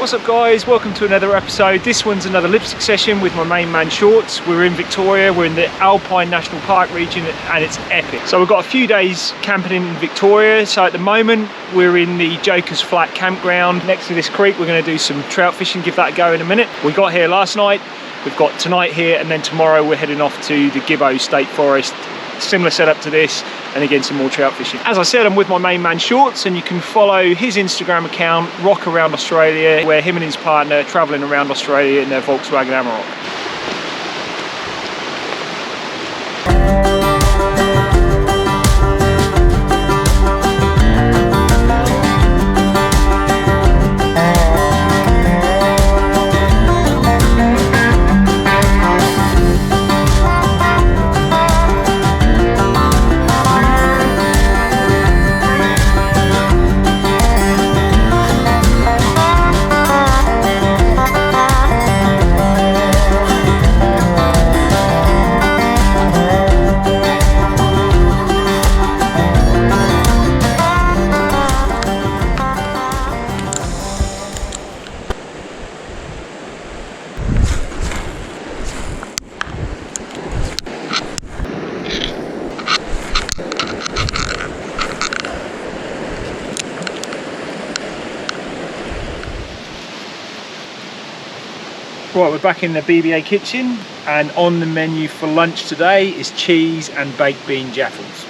What's up guys, welcome to another episode. This one's another lipstick session with my main man Shorts. We're in Victoria, we're in the Alpine National Park region and it's epic. So we've got a few days camping in Victoria. So at the moment we're in the Joker's Flat campground next to this creek. We're going to do some trout fishing, give that a go in a minute. We got here last night, we've got tonight here, and then tomorrow we're heading off to the Gibbo State Forest. Similar setup to this, and again some more trout fishing. As I said, I'm with my main man Shorts, and you can follow his Instagram account, Rock Around Australia, where him and his partner are travelling around Australia in their Volkswagen Amarok. Right, we're back in the BBA kitchen, and on the menu for lunch today is cheese and baked bean jaffles.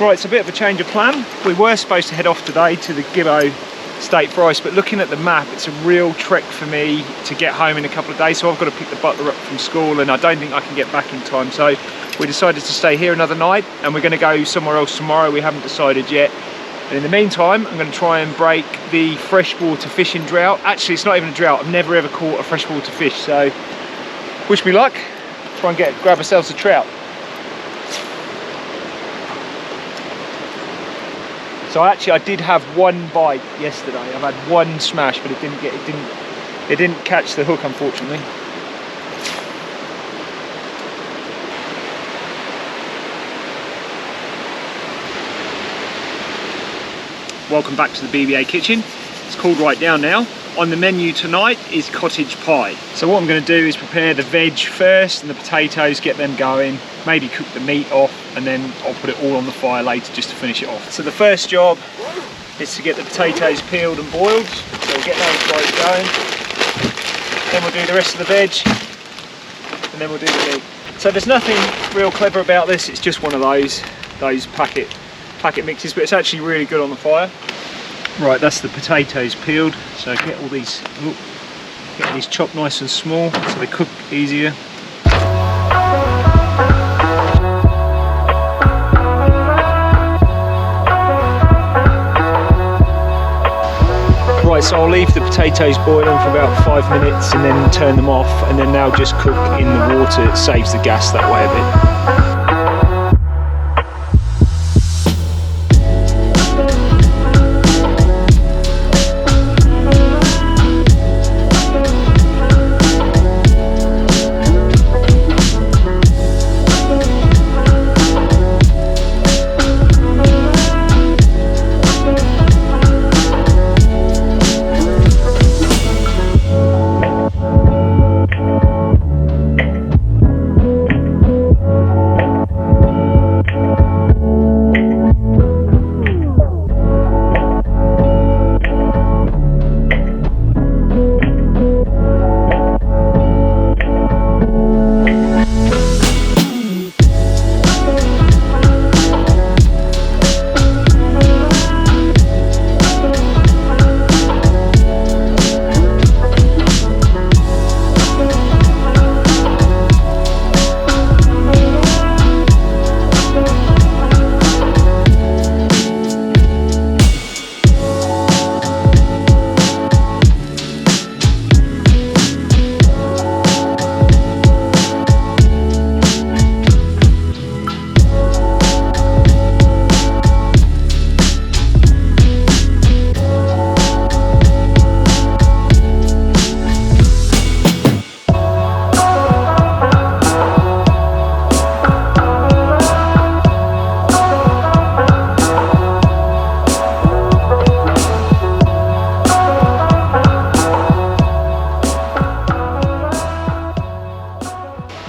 Right, it's a bit of a change of plan. We were supposed to head off today to the Gibbo State Forest, but looking at the map, it's a real trek for me to get home in a couple of days, so I've got to pick the butler up from school and I don't think I can get back in time. So we decided to stay here another night, and we're going to go somewhere else tomorrow. We haven't decided yet. And in the meantime, I'm going to try and break the freshwater fishing drought. Actually, it's not even a drought. I've never ever caught a freshwater fish, so wish me luck. Try and grab ourselves a trout. So actually I did have one bite yesterday. I've had one smash, but it didn't catch the hook, unfortunately. Welcome back to the BBA kitchen. It's called right down now. On the menu tonight is cottage pie. So what I'm going to do is prepare the veg first and the potatoes, get them going, maybe cook the meat off, and then I'll put it all on the fire later just to finish it off. So the first job is to get the potatoes peeled and boiled. So we'll get those guys going. Then we'll do the rest of the veg, and then we'll do the meat. So there's nothing real clever about this. It's just one of those packet mixes, but it's actually really good on the fire. Right, that's the potatoes peeled. So get all these chopped nice and small so they cook easier. Right, so I'll leave the potatoes boiling for about 5 minutes and then turn them off, and then they'll just cook in the water. It saves the gas that way a bit.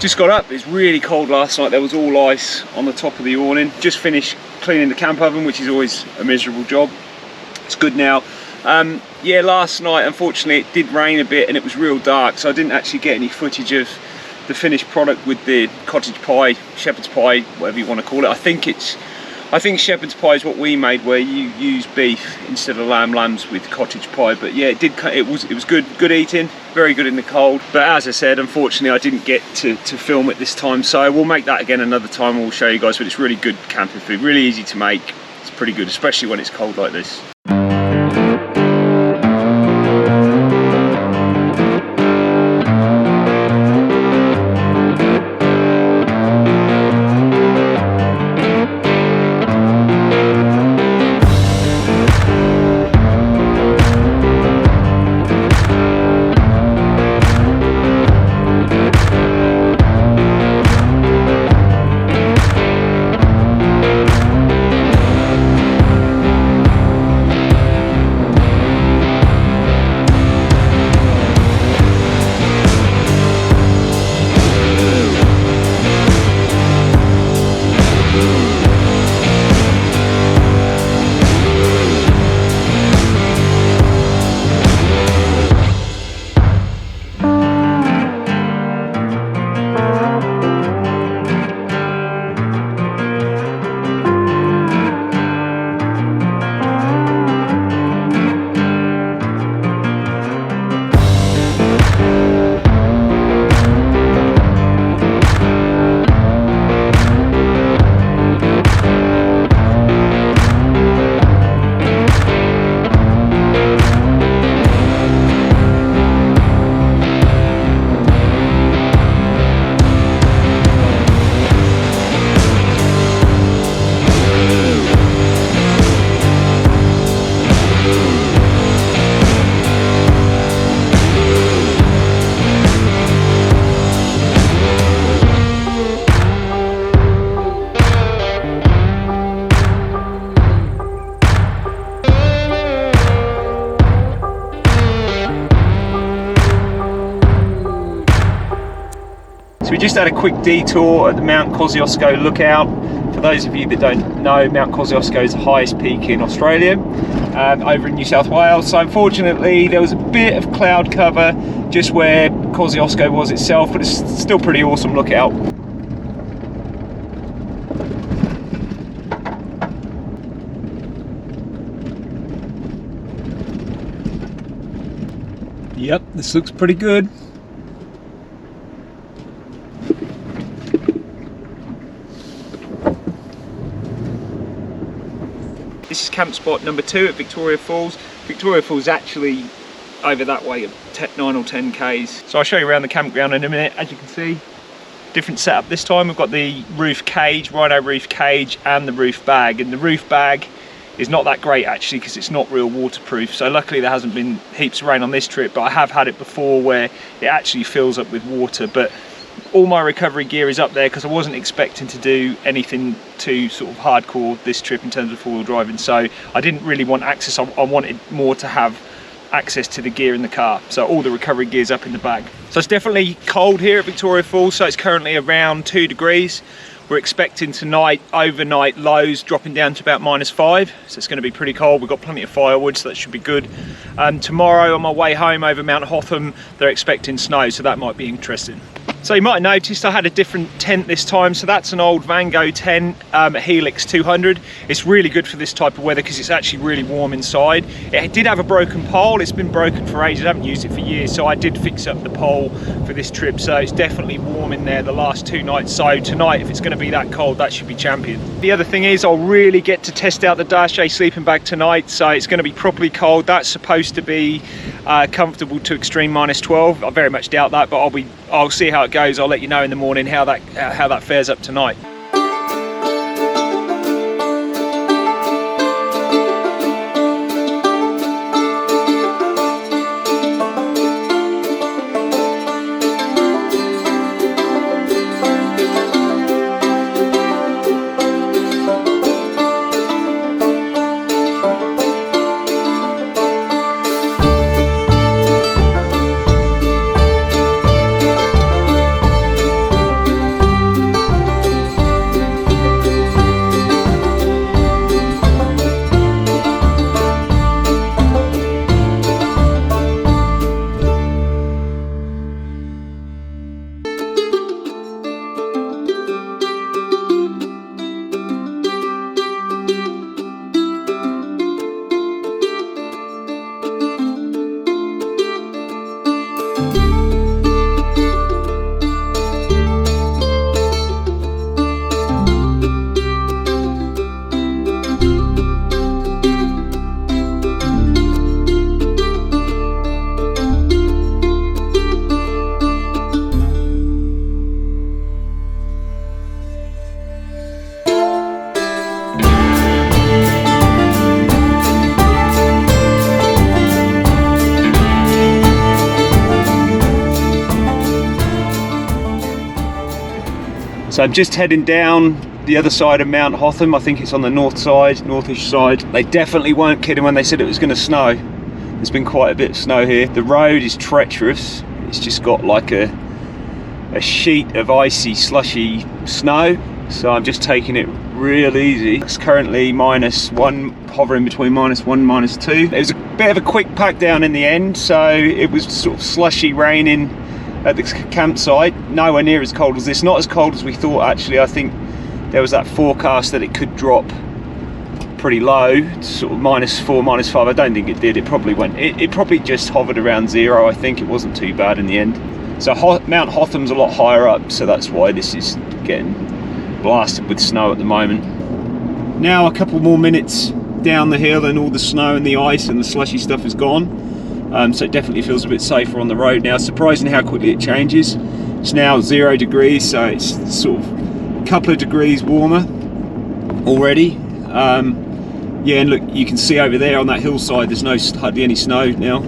Just got up, it's really cold last night, there was all ice on the top of the awning. Just finished cleaning the camp oven, which is always a miserable job. It's good now. Yeah, last night unfortunately it did rain a bit and it was real dark, so I didn't actually get any footage of the finished product with the cottage pie, shepherd's pie, whatever you want to call it. I think shepherd's pie is what we made, where you use beef instead of lambs with cottage pie. But yeah, it was good eating, very good in the cold. But as I said, unfortunately I didn't get to film it this time, so we'll make that again another time. We'll show you guys, but it's really good camping food, really easy to make. It's pretty good, especially when it's cold like this. So we just had a quick detour at the Mount Kosciuszko lookout. For those of you that don't know, Mount Kosciuszko is the highest peak in Australia, over in New South Wales. So unfortunately there was a bit of cloud cover just where Kosciuszko was itself, but it's still pretty awesome lookout. Yep, this looks pretty good. This is camp spot number 2 at Victoria Falls. Victoria Falls is actually over that way at 9 or 10 k's. So I'll show you around the campground in a minute. As you can see, different setup this time. We've got the roof cage, rhino roof cage, and the roof bag. And the roof bag is not that great actually because it's not real waterproof. So luckily there hasn't been heaps of rain on this trip, but I have had it before where it actually fills up with water. But all my recovery gear is up there because I wasn't expecting to do anything too sort of hardcore this trip in terms of four-wheel driving, so I didn't really want access. I wanted more to have access to the gear in the car, so all the recovery gear is up in the bag. So it's definitely cold here at Victoria Falls, so it's currently around 2 degrees. We're expecting tonight overnight lows dropping down to about -5, so it's going to be pretty cold. We've got plenty of firewood, so that should be good. Tomorrow on my way home over Mount Hotham, they're expecting snow, so that might be interesting. So you might have noticed I had a different tent this time. So that's an old Van Gogh tent, a Helix 200. It's really good for this type of weather because it's actually really warm inside. It did have a broken pole. It's been broken for ages. I haven't used it for years, so I did fix up the pole for this trip. So it's definitely warm in there the last 2 nights. So tonight, if it's going to be that cold, that should be champion. The other thing is I'll really get to test out the Dash A sleeping bag tonight. So it's going to be properly cold. That's supposed to be comfortable to extreme -12. I very much doubt that, but I'll see how it goes. I'll let you know in the morning how that fares up tonight. So I'm just heading down the other side of Mount Hotham. I think it's on the northish side. They definitely weren't kidding when they said it was going to snow. There's been quite a bit of snow here. The road is treacherous. It's just got like a sheet of icy, slushy snow. So I'm just taking it real easy. It's currently -1, hovering between -1 and -2. It was a bit of a quick pack down in the end, so it was sort of slushy raining at the campsite. Nowhere near as cold as this. Not as cold as we thought, actually. I think there was that forecast that it could drop pretty low, sort of -4, -5. I don't think it did. It probably went, it probably just hovered around 0. I think it wasn't too bad in the end. So Mount Hotham's a lot higher up, so that's why this is getting blasted with snow at the moment. Now a couple more minutes down the hill and all the snow and the ice and the slushy stuff is gone. So it definitely feels a bit safer on the road now. Surprising how quickly it changes. It's now 0 degrees, so it's sort of a couple of degrees warmer already. Yeah, and look, you can see over there on that hillside there's hardly any snow now.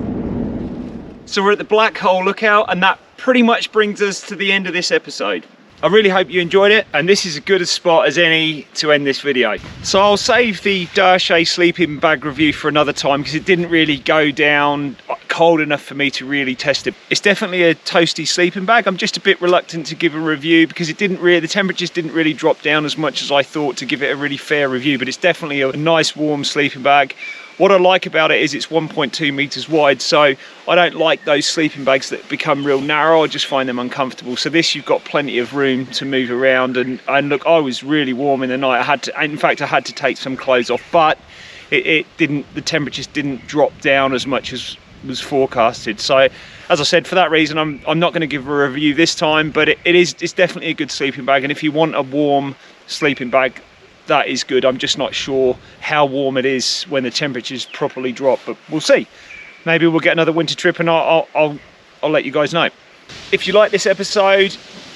So we're at the Black Hole Lookout, and that pretty much brings us to the end of this episode. I really hope you enjoyed it, and this is as good a spot as any to end this video. So I'll save the Derche sleeping bag review for another time, because it didn't really go down cold enough for me to really test it. It's definitely a toasty sleeping bag. I'm just a bit reluctant to give a review because the temperatures didn't really drop down as much as I thought to give it a really fair review, but it's definitely a nice warm sleeping bag. What I like about it is it's 1.2 meters wide, so I don't like those sleeping bags that become real narrow. I just find them uncomfortable. So this, you've got plenty of room to move around, and look, I was really warm in the night. In fact, I had to take some clothes off, but the temperatures didn't drop down as much as was forecasted. So as I said, for that reason, I'm not going to give a review this time, but it's definitely a good sleeping bag. And if you want a warm sleeping bag, that is good. I'm just not sure how warm it is when the temperatures properly drop, but we'll see. Maybe we'll get another winter trip, and I'll let you guys know. If you like this episode,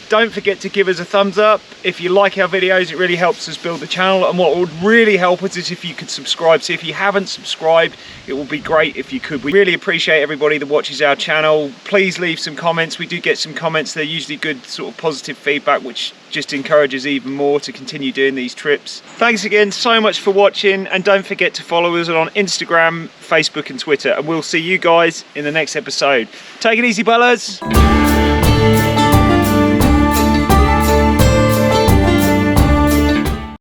don't forget to give us a thumbs up. If you like our videos, it really helps us build the channel, and what would really help us is if you could subscribe. So if you haven't subscribed, it would be great if you could. We really appreciate everybody that watches our channel. Please leave some comments. We do get some comments. They're usually good, sort of positive feedback, which just encourages even more to continue doing these trips. Thanks again so much for watching, and don't forget to follow us on Instagram, Facebook and Twitter, and we'll see you guys in the next episode. Take it easy, fellas.